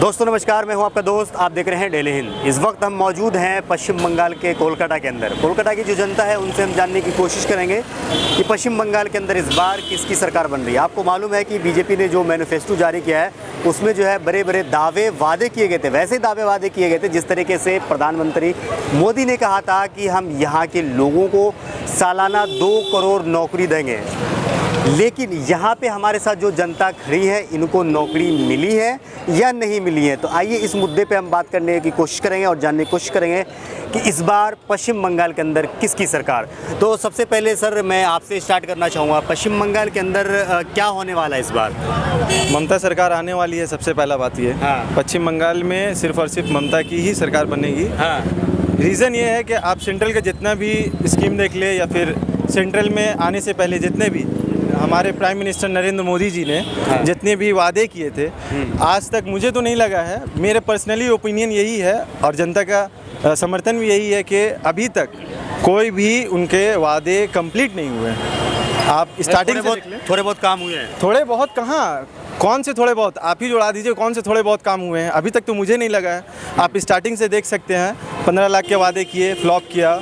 दोस्तों नमस्कार, मैं हूं आपका दोस्त। आप देख रहे हैं डेली हिंद। इस वक्त हम मौजूद हैं पश्चिम बंगाल के कोलकाता के अंदर। कोलकाता की जो जनता है उनसे हम जानने की कोशिश करेंगे कि पश्चिम बंगाल के अंदर इस बार किसकी सरकार बन रही है। आपको मालूम है कि बीजेपी ने जो मैनिफेस्टो जारी किया है उसमें जो है बड़े बड़े दावे वादे किए गए थे। वैसे दावे वादे किए गए थे जिस तरीके से प्रधानमंत्री मोदी ने कहा था कि हम यहाँ के लोगों को सालाना 2 करोड़ नौकरी देंगे, लेकिन यहाँ पे हमारे साथ जो जनता खड़ी है इनको नौकरी मिली है या नहीं मिली है। तो आइए इस मुद्दे पे हम बात करने की कोशिश करेंगे और जानने की कोशिश करेंगे कि इस बार पश्चिम बंगाल के अंदर किसकी सरकार। तो सबसे पहले सर मैं आपसे स्टार्ट करना चाहूँगा, पश्चिम बंगाल के अंदर क्या होने वाला है इस बार? ममता सरकार आने वाली है। सबसे पहला बात ये पश्चिम बंगाल में सिर्फ और सिर्फ ममता की ही सरकार बनेगी। रीज़न ये है कि आप सेंट्रल का जितना भी स्कीम देख ले या फिर सेंट्रल में आने से पहले जितने भी हमारे प्राइम मिनिस्टर नरेंद्र मोदी जी ने जितने भी वादे किए थे, आज तक मुझे तो नहीं लगा है, मेरे पर्सनली ओपिनियन यही है और जनता का समर्थन भी यही है कि अभी तक कोई भी उनके वादे कंप्लीट नहीं हुए। आप स्टार्टिंग थोड़े बहुत काम हुए हैं। थोड़े बहुत कहाँ, कौन से थोड़े बहुत, आप ही जोड़ा दीजिए कौन से थोड़े बहुत काम हुए हैं। अभी तक तो मुझे नहीं लगा है। आप स्टार्टिंग से देख सकते हैं, 15 लाख के वादे किए, फ्लॉप किया,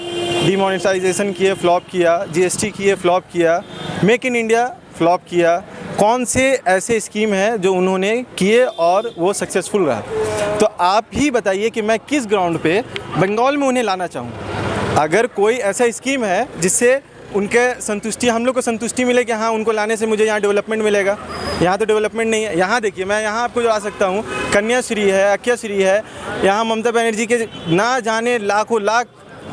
डिमोनेटाइजेशन किए, फ्लॉप किया, जीएसटी किए, फ्लॉप किया, मेक इन इंडिया फ्लॉप किया। कौन से ऐसे स्कीम हैं जो उन्होंने किए और वो सक्सेसफुल रहा? तो आप ही बताइए कि मैं किस ग्राउंड पे बंगाल में उन्हें लाना चाहूँ। अगर कोई ऐसा स्कीम है जिससे उनके संतुष्टि, हम लोग को संतुष्टि मिले कि हाँ उनको लाने से मुझे यहाँ डेवलपमेंट मिलेगा, यहाँ तो डेवलपमेंट नहीं है। यहाँ देखिए, मैं यहाँ आपको जोड़ा सकता हूँ, कन्याश्री है, अक्षयश्री है। यहाँ ममता बनर्जी के ना जाने लाखों लाख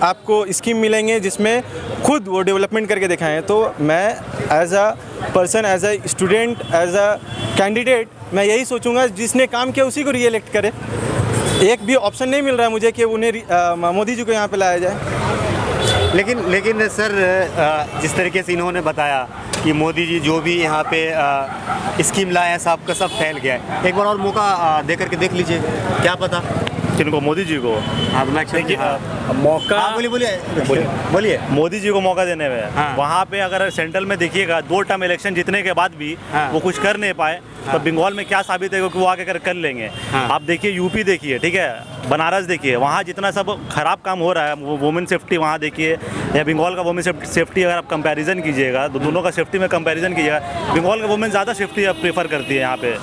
आपको स्कीम मिलेंगे जिसमें खुद वो डेवलपमेंट करके दिखाएं। तो मैं as a person, as a student, as a candidate, मैं यही सोचूंगा जिसने काम किया उसी को रीएलेक्ट करे। एक भी ऑप्शन नहीं मिल रहा है मुझे कि उन्हें मोदी जी को यहाँ पे लाया जाए। लेकिन सर जिस तरीके से इन्होंने बताया कि मोदी जी जो भी यहाँ पे स्कीम लाए हैं सब का सब फैल गया है। एक बार और मौका दे करके देख लीजिए, क्या पता किनको, मोदी जी को। आप मौका बोलिए मोदी जी को मौका देने में। वहाँ पे अगर सेंट्रल में देखिएगा 2 टर्म इलेक्शन जीतने के बाद भी वो कुछ कर नहीं पाए, तो बंगाल में क्या साबित है कि वो आगे कर लेंगे। आप देखिए यूपी देखिए, ठीक है, बनारस देखिए, वहाँ जितना सब खराब काम हो रहा है, वो वुमेन सेफ्टी वहाँ देखिए, या बंगाल का वुमेन सेफ्टी अगर आप कंपैरिजन कीजिएगा तो दोनों का सेफ्टी में कंपैरिजन कीजिएगा, बंगाल का वुमेन ज़्यादा सेफ्टी प्रेफर करती है यहाँ पे।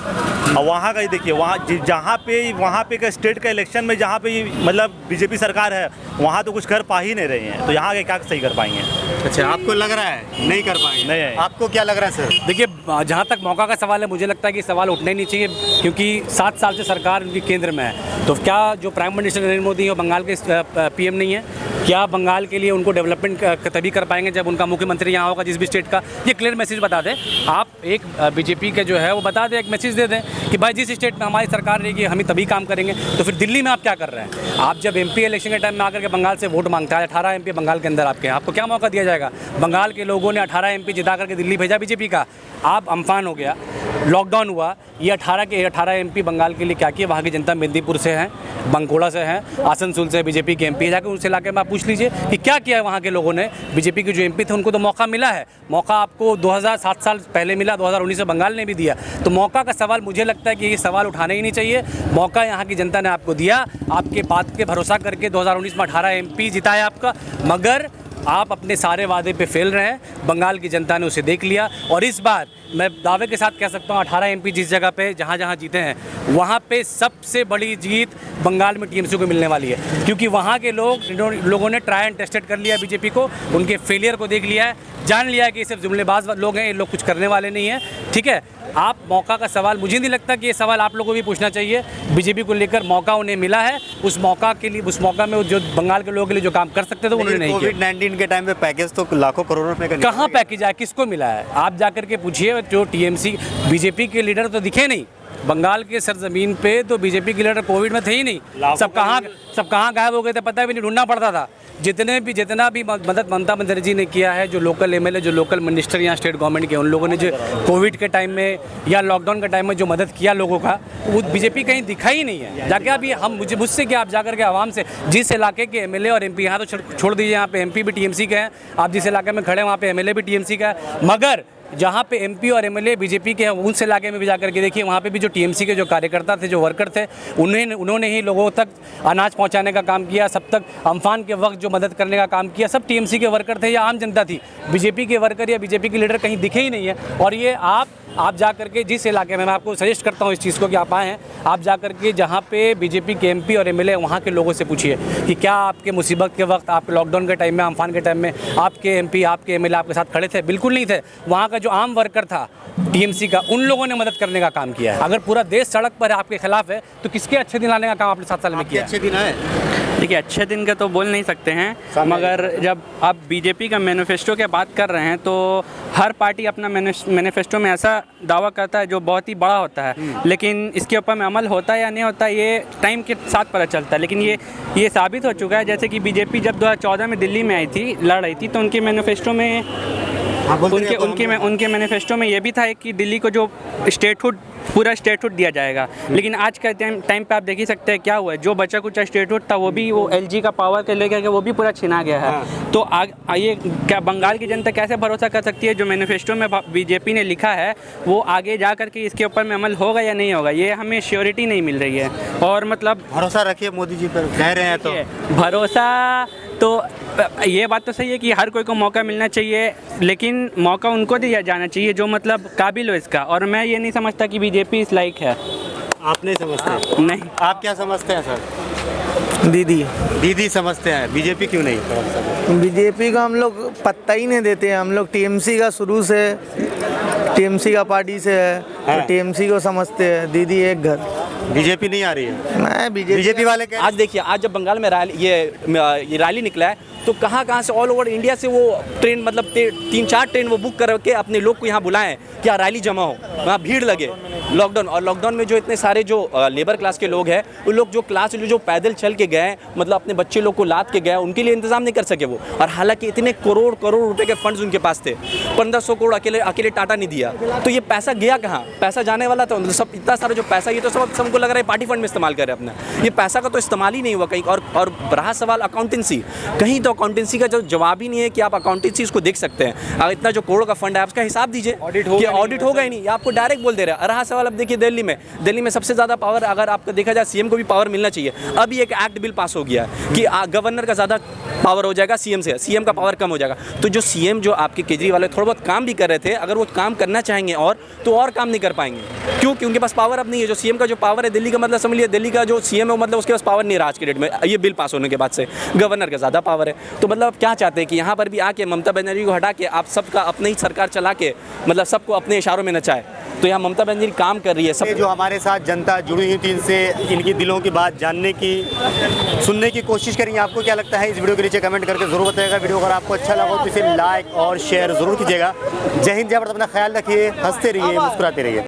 और वहाँ का ही देखिए, वहाँ पे का स्टेट का इलेक्शन में जहाँ पे मतलब बीजेपी सरकार है वहाँ तो कुछ कर पा ही नहीं रही हैं, तो यहाँ के क्या सही कर पाएंगे? अच्छा, आपको लग रहा है नहीं कर पाएंगे? नहीं। आपको क्या लग रहा है सर? देखिए, जहाँ तक मौका का सवाल है, मुझे लगता है कि सवाल उठना ही नहीं चाहिए, क्योंकि 7 साल से सरकार उनकी केंद्र में है। तो क्या जो प्राइम मिनिस्टर नरेंद्र मोदी है बंगाल के पीएम नहीं है? क्या बंगाल के लिए उनको डेवलपमेंट तभी कर पाएंगे जब उनका मुख्यमंत्री यहाँ होगा, जिस भी स्टेट का? ये क्लियर मैसेज बता दें आप, एक बीजेपी के जो है वो बता दें, एक मैसेज दे दें कि भाई जिस स्टेट में हमारी सरकार रहेगी हम ही तभी काम करेंगे। तो फिर दिल्ली में आप क्या कर रहे हैं? आप जब एमपी इलेक्शन के टाइम में आकर के बंगाल से वोट मांगता है, 18 एमपी बंगाल के अंदर आपको क्या मौका दिया जाएगा? बंगाल के लोगों ने 18 एमपी जिता करके दिल्ली भेजा बीजेपी का। आप अम्फान हो गया, लॉकडाउन हुआ, ये 18 एमपी बंगाल के लिए क्या किए? वहाँ की जनता मेदिनीपुर से हैं, बंकुड़ा से हैं, आसनसोल से बीजेपी के एमपी जाकर उनसे लाके में आप पूछ लीजिए कि क्या किया है वहाँ के लोगों ने। बीजेपी के जो एमपी थे उनको तो मौका मिला है, मौका आपको 2007 साल पहले मिला, 2019 में बंगाल ने भी दिया। तो मौका का सवाल मुझे लगता है कि ये सवाल उठाना ही नहीं चाहिए। मौका यहाँ की जनता ने आपको दिया, आपके बात पे भरोसा करके 2019 में 18 एमपी जिताया आपका, मगर आप अपने सारे वादे पे फेल रहे हैं। बंगाल की जनता ने उसे देख लिया और इस बार मैं दावे के साथ कह सकता हूँ 18 एमपी जिस जगह पे जहाँ जीते हैं वहाँ पे सबसे बड़ी जीत बंगाल में टीएमसी को मिलने वाली है, क्योंकि वहाँ के लोगों ने ट्राई एंड टेस्टेड कर लिया बीजेपी को, उनके फेलियर को देख लिया है, जान लिया है कि ये सिर्फ जुमलेबाज लोग हैं, ये लोग कुछ करने वाले नहीं हैं। ठीक है, आप मौका का सवाल, मुझे नहीं लगता कि ये सवाल आप लोगों को भी पूछना चाहिए। बीजेपी को लेकर मौका उन्हें मिला है, उस मौका के लिए, उस मौका में जो बंगाल के लोगों के लिए जो काम कर सकते थे उन्होंने नहीं किया। कोविड-19 के टाइम पे पैकेज तो लाखों करोड़ों रुपए का कहाँ पैकेज आया, किसको मिला है? आप जाकर के पूछिए, जो टीएमसी बीजेपी के लीडर तो दिखे नहीं बंगाल के सरजमीन पे, तो बीजेपी के लीडर कोविड में थे ही नहीं। सब कहाँ गायब हो गए थे पता भी नहीं, ढूंढना पड़ता था। जितना भी मदद ममता बनर्जी ने किया है, जो लोकल एमएलए, जो लोकल मिनिस्टर यहाँ स्टेट गवर्नमेंट के, उन लोगों ने जो कोविड के टाइम में या लॉकडाउन के टाइम में जो मदद किया लोगों का, वो बीजेपी कहीं दिखा ही नहीं है। जाके अभी हम मुझसे क्या, आप जाकर के आवाम से, जिस इलाके के एमएलए और एमपी, यहाँ तो छोड़ दीजिए, यहाँ पे एमपी भी टीएमसी के हैं, आप जिस इलाके में खड़े हैं वहाँ पे एमएलए भी टीएमसी का है, मगर जहाँ पे एमपी और एमएलए बीजेपी के हैं उस इलाके में भी जाकर के देखिए, वहाँ पे भी जो टीएमसी के जो कार्यकर्ता थे, जो वर्कर थे, उन्होंने ही लोगों तक अनाज पहुँचाने का काम किया, सब तक अम्फान के वक्त जो मदद करने का काम किया, सब टीएमसी के वर्कर थे या आम जनता थी। बीजेपी के वर्कर या बीजेपी के लीडर कहीं दिखे ही नहीं है। और ये आप जा करके जिस इलाके में, मैं आपको सजेस्ट करता हूँ इस चीज़ को कि आप आए हैं, आप जा करके जहाँ पे बीजेपी के एमपी और एमएलए, वहाँ के लोगों से पूछिए कि क्या आपके मुसीबत के वक्त, आपके लॉकडाउन के टाइम में, अम्फान के टाइम में आपके एमपी, आपके एमएलए आपके साथ खड़े थे? बिल्कुल नहीं थे। वहाँ का जो आम वर्कर था टीएमसी का, उन लोगों ने मदद करने का काम किया है। अगर पूरा देश सड़क पर है, आपके खिलाफ है, तो किसके अच्छे दिन लाने का काम आपने 7 साल में किया? अच्छे दिन आए? देखिए, अच्छे दिन का तो बोल नहीं सकते हैं, मगर जब आप बीजेपी का मैनिफेस्टो की बात कर रहे हैं तो हर पार्टी अपना मैनिफेस्टो में ऐसा दावा करता है जो बहुत ही बड़ा होता है, लेकिन इसके ऊपर में अमल होता है या नहीं होता ये टाइम के साथ पता चलता है। लेकिन ये साबित हो चुका है, जैसे कि बीजेपी जब 2014 में दिल्ली में आई थी, लड़ रही थी, तो उनके मैनिफेस्टो में उनके मैनिफेस्टो में ये भी था कि दिल्ली को जो स्टेटहुड, पूरा स्टेटहुड दिया जाएगा। लेकिन आज के टाइम पे आप देख ही सकते हैं क्या हुआ है। जो बचा कुछ स्टेटहुड था वो भी, वो एलजी का पावर के लेकर के वो भी पूरा छीना गया है। तो ये क्या बंगाल की जनता कैसे भरोसा कर सकती है जो मैनिफेस्टो में बीजेपी ने लिखा है वो आगे जा करके इसके ऊपर में अमल होगा या नहीं होगा? ये हमें श्योरिटी नहीं मिल रही है। और मतलब भरोसा रखिए मोदी जी पर, कह रहे हैं तो भरोसा तो ये बात तो सही है कि हर कोई को मौका मिलना चाहिए, लेकिन मौका उनको दिया जाना चाहिए जो मतलब काबिल हो इसका। और मैं ये नहीं समझता कि बीजेपी इस लायक है। आप नहीं समझते? नहीं। आप क्या समझते हैं सर? दीदी समझते हैं, बीजेपी क्यों नहीं? बीजेपी का हम लोग पत्ता ही नहीं देते हैं। हम लोग टीएमसी का शुरू से, टीएमसी का पार्टी से है, तो टीएमसी को समझते हैं। दीदी एक घर, बीजेपी नहीं आ रही है। मैं बीजेपी वाले आज देखिए, आज जब बंगाल में ये रैली निकला है तो कहाँ से ऑल ओवर इंडिया से वो ट्रेन, मतलब 3-4 ट्रेन वो बुक करके अपने लोग को यहाँ बुलाएं कि यहाँ रैली जमा हो, वहाँ भीड़ लगे। लॉकडाउन में जो इतने सारे जो लेबर क्लास के लोग हैं, वो लोग जो पैदल चल के गए, मतलब अपने बच्चे लोग को लाद के गए, उनके लिए इंतजाम नहीं कर सके वो। और हालांकि इतने करोड़ रुपए के फंड्स उनके पास थे, 1500 करोड़ अकेले टाटा नहीं दिया। तो ये पैसा गया कहाँ? पैसा जाने वाला था सब, इतना सारा जो पैसा, ये तो सब हमको लग रहा है पार्टी फंड में इस्तेमाल कर रहे हैं अपना। ये पैसा का तो इस्तेमाल ही नहीं हुआ कहीं। और रहा सवाल अकाउंटेंसी, कहीं तो अकाउंटेंसी का जो जवाब ही नहीं है कि आप अकाउंटेंसी इसको देख सकते हैं। अगर इतना जो करोड़ का फंड है, उसका हिसाब दीजिए। ऑडिट होगा ही नहीं, आपको डायरेक्ट बोल दे रहा है। रहा सवाल, अब देखिए दिल्ली में सबसे ज़्यादा पावर, अगर आपका देखा जाए, सीएम को भी पावर मिलना चाहिए। अभी एक एक्ट बिल पास हो गया कि गवर्नर का ज़्यादा पावर हो जाएगा सीएम से, सीएम का पावर कम हो जाएगा। तो जो सीएम, जो आपके केजरीवाल वाले थोड़ा बहुत काम भी कर रहे थे, अगर वो काम करना चाहेंगे तो और काम नहीं कर पाएंगे। क्यों? क्योंकि उनके पास पावर अब नहीं है। जो सीएम का जो पावर है दिल्ली का, मतलब समझ लिया दिल्ली का जो सीएम है, मतलब उसके पास पावर नहीं रहा आज के डेट में। ये बिल पास होने के बाद से गवर्नर का ज़्यादा पावर है। तो मतलब आप क्या चाहते हैं कि यहाँ पर भी आके ममता बनर्जी को हटा के आप सबका अपनी ही सरकार चला के, मतलब सबको अपने इशारों में नचाए? तो यहाँ ममता बनर्जी काम कर रही है। सब जो हमारे साथ जनता जुड़ी हुई थी, इनसे इनकी दिलों की बात जानने की, सुनने की कोशिश करेंगे। आपको क्या लगता है? इस वीडियो के नीचे कमेंट करके जरूर बताइएगा। वीडियो अगर आपको अच्छा लगा तो इसे लाइक और शेयर जरूर कीजिएगा। जय हिंद, जय भारत। अपना ख्याल रखिए, हंसते रहिए, मुस्कुराते रहिए।